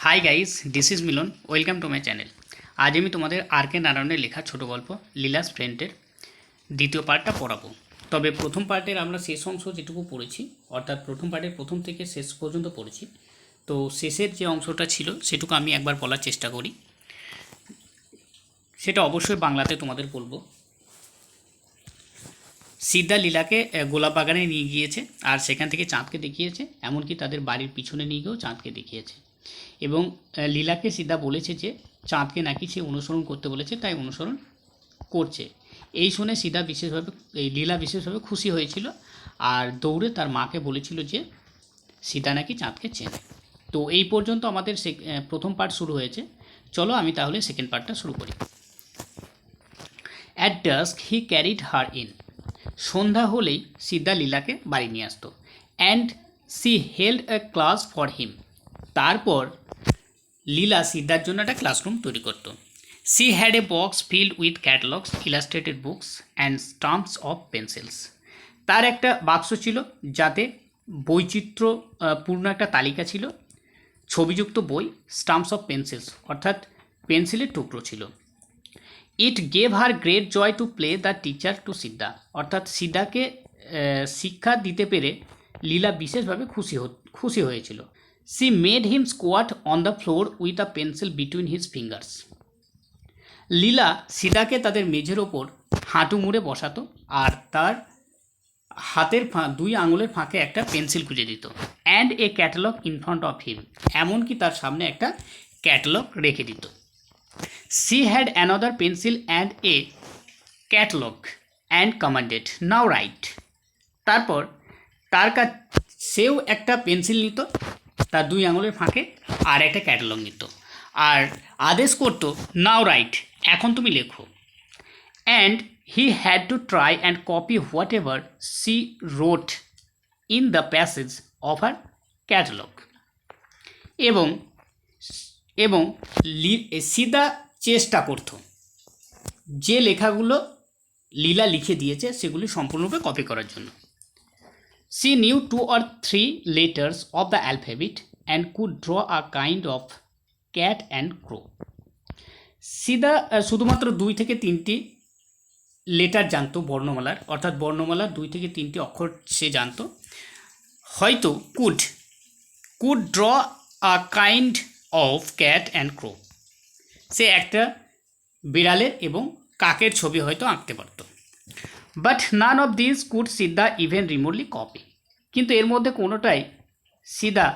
High guys, this is Milan. Welcome to my channel. আজ আমি তোমাদের আর কে নারায়ণের লেখা ছোট গল্প লীলাস ফ্রেন্ডের দ্বিতীয় পার্টটা পড়াবো। তবে প্রথম পার্টের আমরা শেষ অংশ যেটুকু পড়েছি, অর্থাৎ প্রথম পার্টের প্রথম থেকে শেষ পর্যন্ত পড়েছি, তো শেষের যে অংশটা ছিল সেটুকু আমি একবার বলার চেষ্টা করি। সেটা অবশ্যই বাংলাতে তোমাদের বলবো। সিদ্ধা লীলাকে গোলাপ বাগানে নিয়ে গিয়েছে আর সেখান থেকে চাঁদকে দেখিয়েছে, এমনকি তাদের বাড়ির পিছনে নিয়ে গিয়েও চাঁদকে দেখিয়েছে। এবং লীলাকে সিদ্ধা বলেছে যে চাঁদকে নাকি সে অনুসরণ করতে বলেছে, তাই অনুসরণ করছে। এই শুনে সিদ্ধা বিশেষভাবে লীলা বিশেষভাবে খুশি হয়েছিল আর দৌড়ে তার মাকে বলেছিল যে সীতা নাকি চাঁদকে চেনে। তো এই পর্যন্ত আমাদের প্রথম পার্ট শুরু হয়েছে। চলো আমি তাহলে সেকেন্ড পার্টটা শুরু করি। At dusk he carried her in. সন্ধ্যা হলেই সিদ্ধা লীলাকে বাড়ি নিয়ে আসতো। And she held a class for him. তারপর লীলা সিদ্ধার জন্য একটা ক্লাসরুম তৈরি করত। She had a box filled with catalogues, illustrated books and stumps of pencils. তার একটা বাক্স ছিল যাতে বৈচিত্র্য পূর্ণ একটা তালিকা ছিল, ছবিযুক্ত বই, স্টাম্পস অফ পেন্সিলস অর্থাৎ পেন্সিলের টুকরো ছিল। It gave her great joy to play the teacher to Sidda. অর্থাৎ সিদ্ধাকে শিক্ষা দিতে পেরে লীলা বিশেষভাবে খুশি হয়েছিল। She made him squat on the floor with a pencil between his fingers. Leela সিদাকে তাদের মেঝের ওপর হাঁটু মুড়ে বসাতো আর তার হাতের দুই আঙুলের ফাঁকে একটা পেন্সিল খুঁজে দিত। And a catalogue in front of him. এমনকি তার সামনে একটা ক্যাটালগ রেখে দিত। She had another pencil and a catalogue and commanded, now right. তারপর তার কাছে সেও একটা পেন্সিল নিত তার দুই আঙুলের ফাঁকে আর একটা ক্যাটালগ নিত আর আদেশ করতো, নাও রাইট, এখন তুমি লেখো। And he had to try and copy whatever she wrote in the passage of her catalogue. এবং এবং সিদা চেষ্টা করত যে লেখাগুলো লীলা লিখে দিয়েছে সেগুলি সম্পূর্ণরূপে কপি করার জন্য। She knew 2 or 3 letters of the alphabet and could draw a kind of cat and crow. সিদা শুধুমাত্র 2 থেকে 3টি লেটার জানতো বর্ণমালার, অর্থাৎ বর্ণমালার 2 থেকে 3টি অক্ষর সে জানতো। হয়তো could draw a kind of cat and crow. সে একটা বিড়ালের এবং কাকের ছবি হয়তো আঁকতে পারত। But none of this could Sidda even remotely copy. কিন্তু এর মধ্যে কোনোটাই সিদা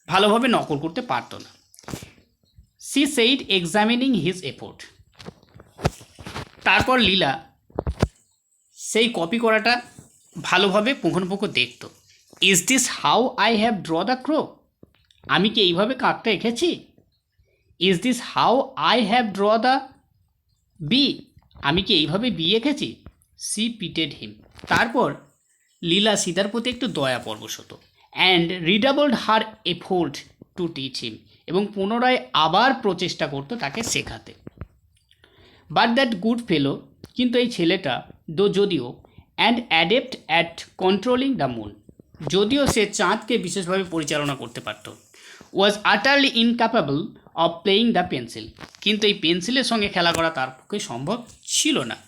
ভালোভাবে নকল করতে পারত না। She said examining his effort. তারপর লীলা সেই কপি করাটা ভালোভাবে পুঙ্খানুপুঙ্খ দেখত। Is this how I have draw the crow. আমি কি এইভাবে কাকটা এঁকেছি? Is this how I have draw the B. আমি কি এইভাবে বি এঁকেছি? She pitied him. তারপর লীলা সিদার প্রতি একটু দয়া পরবশ হতো। And redoubled her effort to teach him. এবং পুনরায় আবার প্রচেষ্টা করতো তাকে শেখাতে। বাট দ্যাট গুড ফেলো, কিন্তু এই ছেলেটা যদিও and adept at controlling the moon, যদিও সে চাঁদকে বিশেষভাবে পরিচালনা করতে পারত, was utterly incapable of playing the pencil, কিন্তু এই পেন্সিলের সঙ্গে খেলা করা তার পক্ষে সম্ভব ছিল না।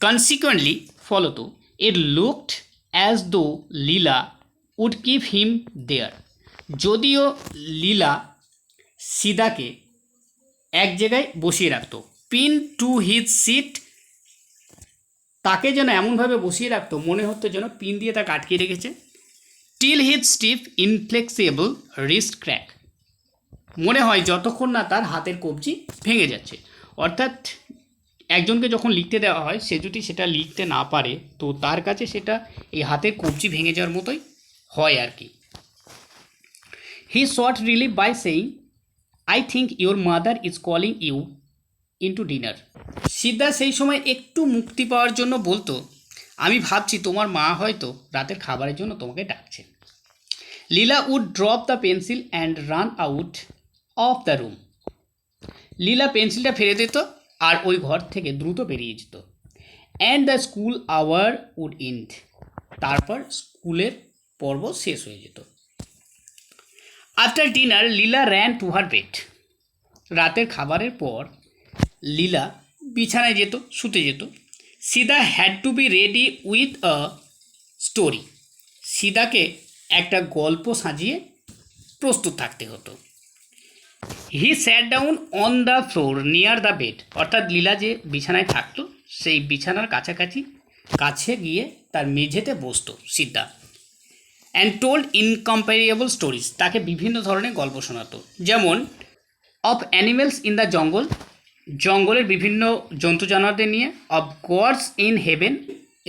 কনসিকুয়েন্টলি ফলত it looked as though Leela would keep him দেয়ার। যদিও লীলা সিদাকে এক জায়গায় বসিয়ে রাখতো, পিন টু হিজ সিট, তাকে যেন এমনভাবে বসিয়ে রাখতো মনে হতো যেন পিন দিয়ে তাকে আটকে রেখেছে। টিল হিজ স্টিফ ইনফ্লেক্সিবল রিস্ট ক্র্যাক। মনে হয় যতক্ষণ না তার হাতের কবজি ভেঙে যাচ্ছে। অর্থাৎ একজনকে যখন লিখতে দেওয়া হয় সে যদি সেটা লিখতে না পারে তো তার কাছে সেটা এই হাতের কবজি ভেঙে যাওয়ার মতোই হয় আর কি। He sought relief by saying, I think your mother is calling you into dinner. Sidda সেই সময় একটু মুক্তি পাওয়ার জন্য বলতো, আমি ভাবছি তোমার মা হয়তো রাতের খাবারের জন্য তোমাকে ডাকছে। Leela would drop the pencil and run out of the room. Leela পেন্সিলটা ফেলে দিত আর ওই ঘর থেকে দ্রুত বেরিয়ে যেত। And the school hour would end. তারপর স্কুলের পর্ব শেষ হয়ে যেত। After dinner Leela ran to her bed. রাতের খাবারের পর লীলা বিছানায় যেত, শুতে যেত। Sidda had to be ready with a story. সিদাকে একটা গল্প সাজিয়ে প্রস্তুত থাকতে হতো। He SAT down on the floor near the bed. অর্থাৎ লীলা যে বিছানায় থাকতো সেই বিছানার কাছে গিয়ে তার মেঝেতে বসতো Sidda. And told incomparable stories. তাকে বিভিন্ন ধরনের গল্প শোনাতো, যেমন of animals in the jungle, জঙ্গলের বিভিন্ন জন্তু জানোয়ারদের নিয়ে। অফ গডস ইন হেভেন,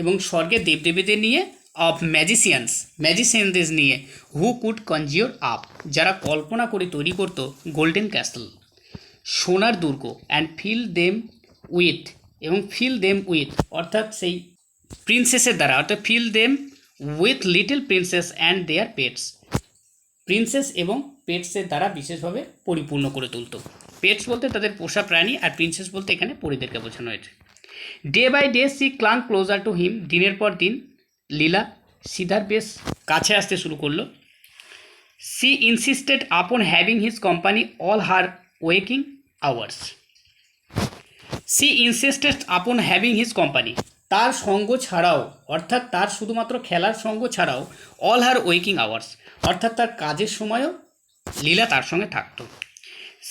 এবং স্বর্গের দেবদেবীদের নিয়ে। অফ ম্যাজিশিয়ানদের নিয়ে, হু কুড কনজিওর আপ, যারা কল্পনা করে তৈরি করতো গোল্ডেন ক্যাসেল, সোনার দুর্গ। অ্যান্ড ফিল দেম উইথ, অর্থাৎ সেই প্রিন্সেসের দ্বারা, অর্থাৎ fill them with little princess and their pets, princess এবং পেটসের দ্বারা বিশেষভাবে পরিপূর্ণ করে তুলতো। পেটস বলতে তাদের পোষা প্রাণী, আর প্রিন্সেস বলতে এখানে পরিদেরকে বোঝানো হয়েছে। Day by day she clung closer to him. দিনের পর দিন লীলা সিদার বেশ কাছে আসতে শুরু করলো। She insisted upon having his company all her waking hours. She insisted upon having his company, তার সঙ্গ ছাড়াও, অর্থাৎ তার শুধুমাত্র খেলার সঙ্গ ছাড়াও, অল হার ওয়েকিং আওয়ার্স, অর্থাৎ তার কাজের সময়ও লীলা তার সঙ্গে থাকতো।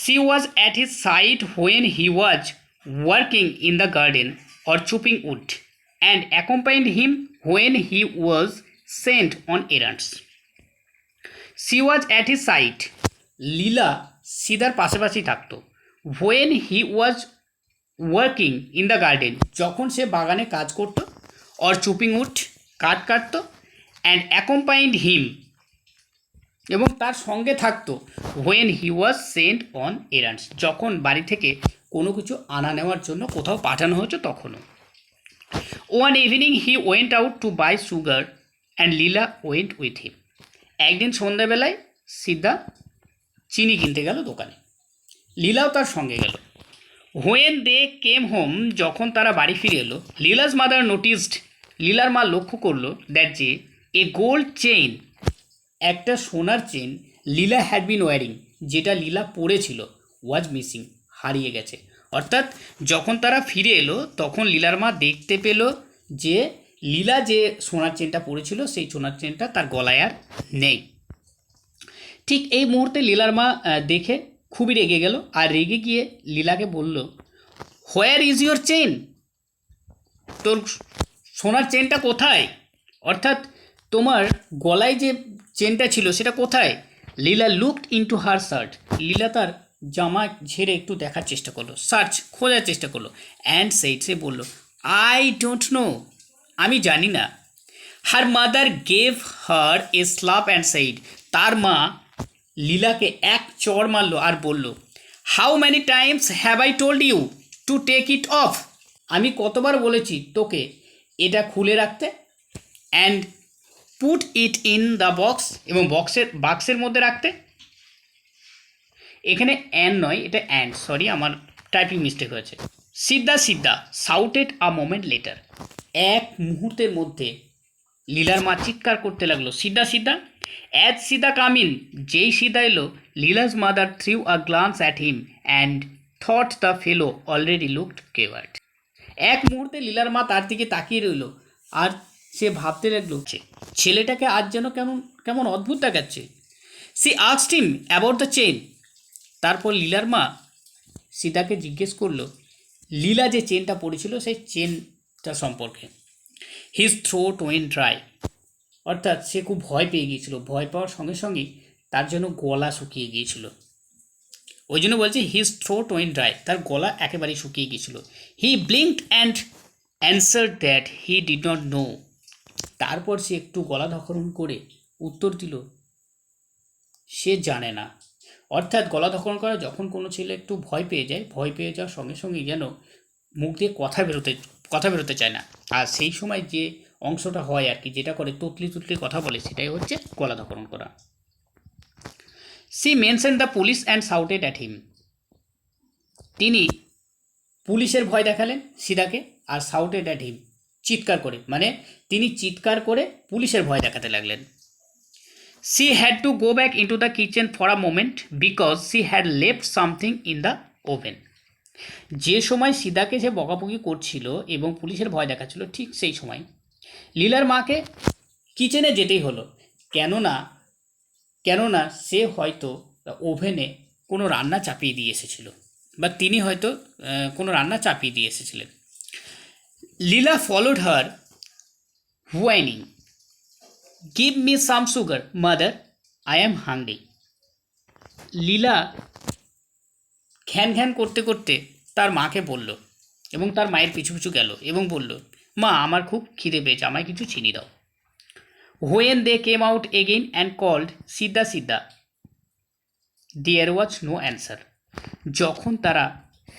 She was at his side when he was working in the garden or chopping wood, and accompanied him when he was sent on errands. She was at his side, Leela সিদার পাশাপাশি থাকতো। When he was working in the garden, যখন সে বাগানে কাজ করত। Or chopping would, কাঠ কাটতো। অ্যান্ড অ্যাকম্পাইন্ড হিম, এবং তার সঙ্গে থাকতো। When he was sent on errands, যখন বাড়ি থেকে কোনো কিছু আনা নেওয়ার জন্য কোথাও পাঠানো হচ্ছে তখনও। One evening he went out to buy sugar and Leela went with him. একদিন সন্ধ্যাবেলায় সিদ্ধা চিনি কিনতে গেল দোকানে, লীলাও তার সঙ্গে গেল। হোয়েন দে কেম হোম, যখন তারা বাড়ি ফিরে এলো, লীলাস মাদার নোটিসড, লীলার মা লক্ষ্য করলো দ্যাট যে এ গোল্ড চেইন, একটা সোনার chain, Leela had been wearing, যেটা লীলা পরেছিল, ওয়াজ মিসিং, হারিয়ে গেছে। অর্থাৎ যখন তারা ফিরে এলো তখন লীলার মা দেখতে পেল যে লীলা যে সোনার চেনটা পরেছিল সেই সোনার চেনটা তার গলায় আর নেই। ঠিক এই মুহূর্তে লীলার মা দেখে খুবই রেগে গেল, আর রেগে গিয়ে লীলাকে বলল, হোয়ার ইজ ইউর চেন, তোর সোনার চেনটা কোথায়, অর্থাৎ তোমার গলায় যে চেনটা ছিল সেটা কোথায়। লীলা লুকড ইনটু হার শার্ট, লীলা তার জামা ঝেড়ে একটু দেখার চেষ্টা করলো, খোঁজার চেষ্টা করলো। অ্যান্ড সে বলল, আই ডোন্ট নো, আমি জানি না। Her mother gave her a slap and said, তার মা লীলাকে এক চড় মারল আর বলল, how many times have I told you to take it off, আমি কতবার বলেছি তোকে এটা খুলে রাখতে। And put it in the box, এবং বাক্সের মধ্যে রাখতে। এখানে অ্যান্ড নয়, এটা অ্যান্ড, সরি আমার টাইপিং মিস্টেক হয়েছে। Siddha shouted a moment later, এক মুহূর্তের মধ্যে লীলার মা চিৎকার করতে লাগলো, সিদ্ধা। অ্যাজ সিদ্ধা কাম ইন, যেই সিদ্ধা এলো, Leela's mother threw a glance at him and thought the fellow already looked keyword. এক মুহূর্তে লীলার মা তার দিকে তাকিয়ে রইল, আর সে ভাবতে লাগলো ছেলেটাকে আজ যেন কেমন অদ্ভুত দেখাচ্ছে। She asked him about the chain, তারপর লীলার মা সীতাকে জিজ্ঞেস করলো লীলা যে চেনটা পড়েছিল সেই চেনটা সম্পর্কে। হিজ থ্রোট ওয়েন্ট ড্রাই, অর্থাৎ সে খুব ভয় পেয়ে গিয়েছিল, ভয় পাওয়ার সঙ্গে সঙ্গেই তার জন্য গলা শুকিয়ে গিয়েছিল, ওই জন্য বলছে হিজ থ্রোট ওয়েন্ট ড্রাই, তার গলা একেবারেই শুকিয়ে গিয়েছিল। He blinked and answered that he did not know, তারপর সে একটু গলা ধকরণ করে উত্তর দিল সে জানে না। অর্থাৎ গলা ধকরণ করা যখন কোনো ছেলে একটু ভয় পেয়ে যায়, ভয় পেয়ে যাওয়ার সঙ্গে সঙ্গেই যেন মুখ দিয়ে কথা বেরোতে চায় না, আর সেই সময় যে অংশটা হয় আর কি, যেটা করে তুতলি কথা বলে, সেটাই হচ্ছে গলা ধকরণ করা। She mention the police and shouted at him, তিনি পুলিশের ভয় দেখালেন সিদাকে, আর শাউটেড অ্যাট হিম, চিৎকার করে, মানে তিনি চিৎকার করে পুলিশের ভয় দেখাতে লাগলেন। She had to go back into the kitchen for a moment because she had left something in the oven. যে সময় সিদাকে সে বকাবকি করছিল এবং পুলিশের ভয় দেখাচ্ছিল ঠিক সেই সময় লীলার মাকে কিচেনে যেতেই হলো, কেননা কেননা সে হয়তো ওভেনে কোনো রান্না চাপিয়ে দিয়ে এসেছিল, বা তিনি হয়তো কোনো রান্না চাপিয়ে দিয়ে এসেছিলেন। Leela followed her whining, give me some sugar mother, I am hungry. Leela ঘ্যান ঘ্যান করতে করতে তার মাকে বলল এবং তার মায়ের পিছু পিছু গেল এবং বলল, মা আমার খুব খিদে পেয়েছে, আমায় কিছু চিনি দাও। When they came out again and called Siddha Siddha, there was no answer. যখন তারা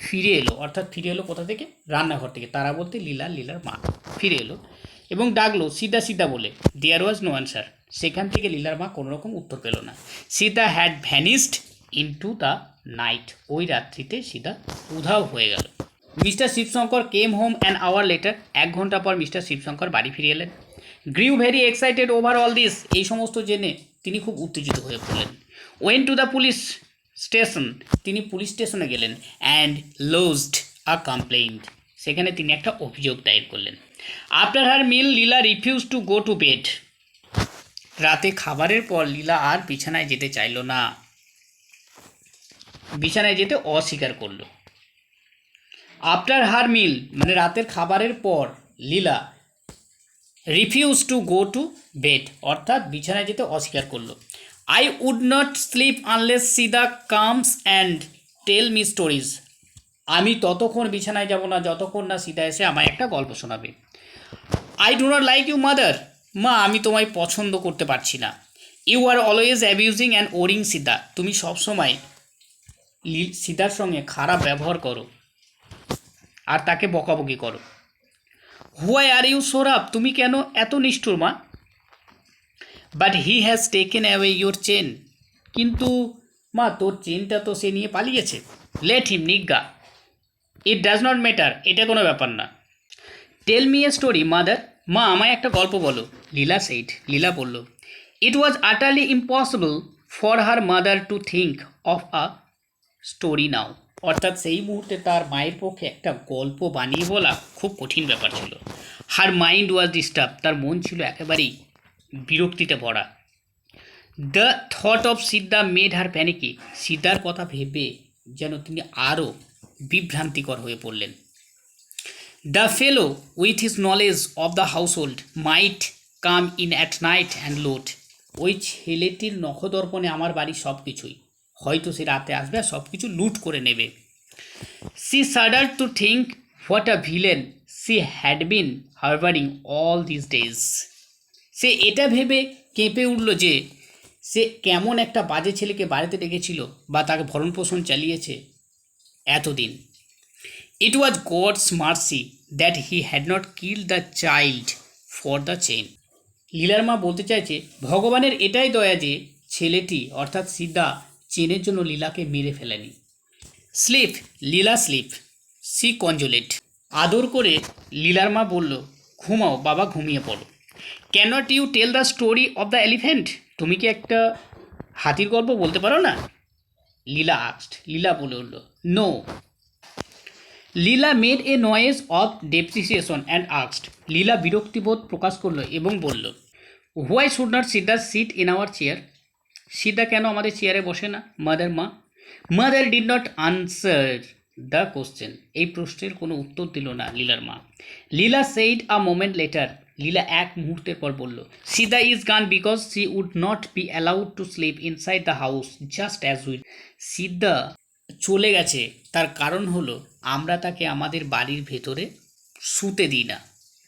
ফিরে এলো, অর্থাৎ ফিরে এলো কোথা থেকে? রান্নাঘর থেকে। তারা বলতে লীলার মা ফিরে এলো এবং ডাকলো সিদ্ধা সিদ্ধা বলে, দেয়ার ওয়াজ নো অ্যান্সার। সেখান থেকে লীলার মা কোনো রকম উত্তর পেল না। Sita had vanished into the night, ওই রাত্রিতে সীতা উধাও হয়ে গেল। Mister Sivasankar came home an hour later, 1 ঘন্টা পর মিস্টার শিবশঙ্কর বাড়ি ফিরে এলেন। Grew very excited over all this, এই সমস্ত জেনে তিনি খুব উত্তেজিত হয়ে পড়লেন। Went to the police station, তিনি পুলিশ স্টেশনে গেলেন। অ্যান্ড লজড আ কমপ্লেইন্ট, সেখানে তিনি একটা অভিযোগ দায়ের করলেন। After her meal Leela refuse to go to bed, রাতে খাবারের পর লীলা আর বিছানায় যেতে চাইল না, বিছানায় যেতে অস্বীকার করলো। আফটার হার মিল মানে রাতের খাবারের পর Leela refuse to go to bed, অর্থাৎ বিছানায় যেতে অস্বীকার করলো। I would not sleep unless Sidda comes and tell me stories, আমি ততক্ষণ বিছানায় যাব না যতক্ষণ না সিদা এসে আমায় একটা গল্প শোনাবে। I do not like you mother, মা আমি তোমায় পছন্দ করতে পারছি না। You are always abusing and worrying Sidda, তুমি সবসময় সিদার সঙ্গে খারাপ ব্যবহার করো আর তাকে বকাবকি করো। হোয়াই আর ইউ সোরাপ, তুমি কেন এত নিষ্ঠুর মা? But he has taken away your chain, কিন্তু মা তোর চেনটা তো সে নিয়ে পালিয়েছে। লেট হিম নিজ্ঞা, ইট ডাজ নট ম্যাটার, এটা কোনো ব্যাপার না। Tell me a story mother, মা আমায় একটা গল্প বলো। লীলা সেইড, লীলা বলল। It was utterly impossible for her mother to think of a story now, অর্থাৎ সেই মুহূর্তে তার মায়ের পক্ষে একটা গল্প বানিয়ে বলা খুব কঠিন ব্যাপার ছিল। হার মাইন্ড ওয়াজ ডিস্টার্ব, তার মন ছিল একেবারেই বিরক্তিতে ভরা। The thought of Sidda made her panicky, সিদ্ধার কথা ভেবে যেন তিনি আরও বিভ্রান্তিকর হয়ে পড়লেন। The fellow with his knowledge of the household might come in at night and loot, ওই ছেলেটির নখদর্পণে আমার বাড়ির সব কিছুই, হয়তো সে রাতে আসবে আর সব কিছু লুট করে নেবে। She shudder to think what a villain she had been harbouring all this days, সে এটা ভেবে কেঁপে উঠল যে সে কেমন একটা বাজে ছেলেকে বাড়িতে ডেকেছিল বা তাকে ভরণ পোষণ চালিয়েছে এতদিন। It was God's mercy that he had not killed the child for the chain, লীলার মা বলতে চাইছে ভগবানের এটাই দয়া যে ছেলেটি অর্থাৎ সিদ্ধা চেনের জন্য লীলাকে মেরে ফেলেনি। Sleep Leela sleep, she consoled, আদর করে লীলার মা বলল, ঘুমাও বাবা, ঘুমিয়ে পড়ো। Can't you tell the story of the elephant, তুমি কি একটা হাতির গল্প বলতে পারো না? লীলা আস্কড, লীলা বলে উঠল, no. Leela made a noise of depreciation and asked, Leela বিরক্তিবোধ প্রকাশ করলো এবং বলল, why should not Sida sit in our chair, Sida কেন আমাদের চেয়ারে বসে না? মাদার মা, mother did not answer the question, এই প্রশ্নের কোনো উত্তর দিল না লীলার মা। Leela said a moment later, Leela এক মুহূর্তের পর বলল, Sida is gone because she would not be allowed to slip inside the house just as we, Sida চলে গেছে তার কারণ হলো আমরা তাকে আমাদের বাড়ির ভেতরে শুতে দিই না,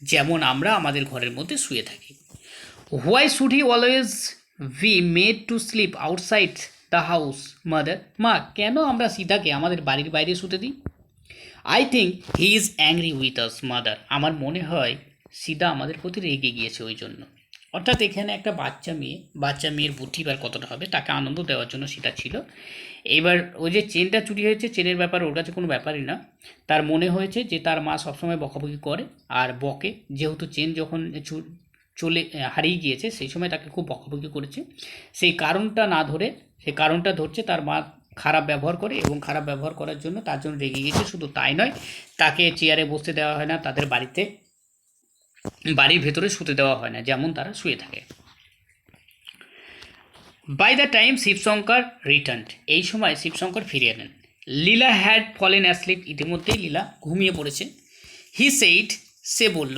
যেমন আমরা আমাদের ঘরের মধ্যে শুয়ে থাকি। Why should he always be made to sleep outside the house mother, মা কেন আমরা সিদাকে আমাদের বাড়ির বাইরে শুতে দিই? I think he is angry with us mother, আমার মনে হয় সিদা আমাদের প্রতি রেগে গিয়েছে ওই জন্য। অর্থাৎ এখানে একটা বাচ্চা মেয়ের বুদ্ধি বার কতটা হবে, তাকে আনন্দ দেওয়ার জন্য সেটা ছিল। এবার ওই যে চেনটা চুরি হয়েছে, চেনের ব্যাপার ওর কাছে কোনো ব্যাপারই না, তার মনে হয়েছে যে তার মা সবসময় বকাবকি করে আর বকে, যেহেতু চেন যখন হারিয়ে গিয়েছে, সেই সময় তাকে খুব বকাবকি করেছে। সেই কারণটা না ধরে সে কারণটা ধরছে তার মা খারাপ ব্যবহার করে, এবং খারাপ ব্যবহার করার জন্য তার জন্য রেগে গিয়েছে। শুধু তাই নয়, তাকে চেয়ারে বসতে দেওয়া হয় না, তাদের বাড়ির ভেতরে শুতে দেওয়া হয় না, যেমন তারা শুয়ে থাকে। By the time Shivshankar returned, এই সময় শিবশঙ্কর ফিরে এলেন। লীলা হ্যাড ফলেন অ্যাসলিপ, ইতিমধ্যেই লীলা ঘুমিয়ে পড়েছে। হি সেইড, সে বলল,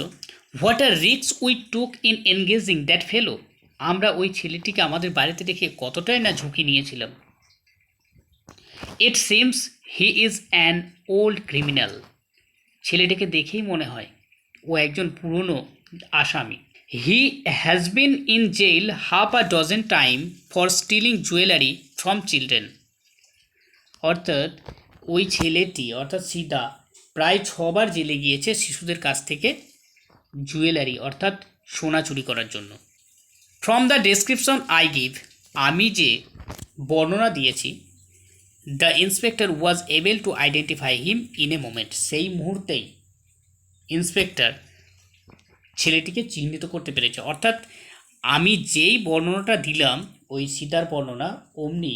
what are risk we took in engaging that ফেলো, আমরা ওই ছেলেটিকে আমাদের বাড়িতে রেখে কতটাই না ঝুঁকি নিয়েছিলাম। It seems he is an old criminal, ছেলেটাকে দেখেই মনে হয় ও একজন পুরনো আসামি। He has been in jail half a dozen time for stealing jewellery from children, অর্থাৎ ওই ছেলেটি অর্থাৎ সিদা প্রায় 6 বার জেলে গিয়েছে শিশুদের কাছ থেকে জুয়েলারি অর্থাৎ সোনা চুরি করার জন্য। From the description I give, আমি যে বর্ণনা দিয়েছি, the inspector was able to identify him in a moment, সেই মুহূর্তেই ইন্সপেক্টর ছেলেটিকে চিহ্নিত করতে পেরেছে। অর্থাৎ আমি যেই বর্ণনাটা দিলাম ওই সিদার বর্ণনা, অমনি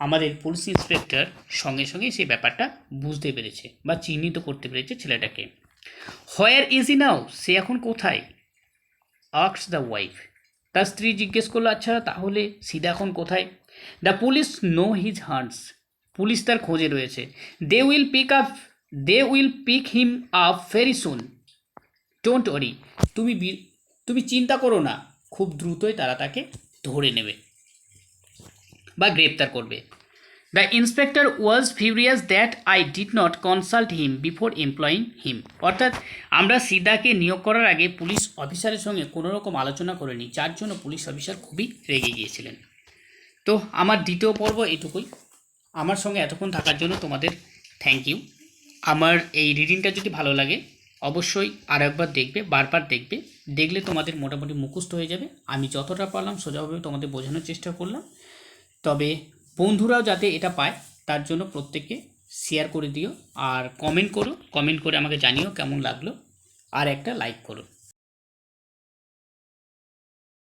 আমাদের পুলিশ ইন্সপেক্টর সঙ্গে সঙ্গে সেই ব্যাপারটা বুঝতে পেরেছে বা চিহ্নিত করতে পেরেছে ছেলেটাকে। হোয়ার ইজ ই নাও, সে এখন কোথায়? আস্কড দ্য ওয়াইফ, তার স্ত্রী জিজ্ঞেস করলো, আচ্ছা তাহলে সিদা এখন কোথায়? The police know his haunts, police তার খোঁজে রয়েছে। They will pick him up very soon, don't worry, তুমি চিন্তা করো না, খুব দ্রুতই তারা তাকে ধরে নেবে বা গ্রেপ্তার করবে। The inspector was furious that I did not consult him before employing him, অর্থাৎ আমরা সিদাকে নিয়োগ করার আগে পুলিশ অফিসারের সঙ্গে কোনো রকম আলোচনা করিনি, যার জন্য পুলিশ অফিসার খুবই রেগে গিয়েছিলেন। তো আমার দ্বিতীয় পর্ব এটুকুই। আমার সঙ্গে এতক্ষণ থাকার জন্য তোমাদের থ্যাংক ইউ। আমার এই রিডিংটা যদি ভালো লাগে অবশ্যই আর একবার দেখবে, বারবার দেখবে, দেখলে তোমাদের মোটামুটি মুখস্থ হয়ে যাবে। আমি যতটা পারলাম সোজাভাবে তোমাদের বোঝানোর চেষ্টা করলাম, তবে বন্ধুরাও যাতে এটা পায় তার জন্য প্রত্যেককে শেয়ার করে দিও, আর কমেন্ট করো, কমেন্ট করে আমাকে জানিও কেমন লাগলো, আর একটা লাইক করো।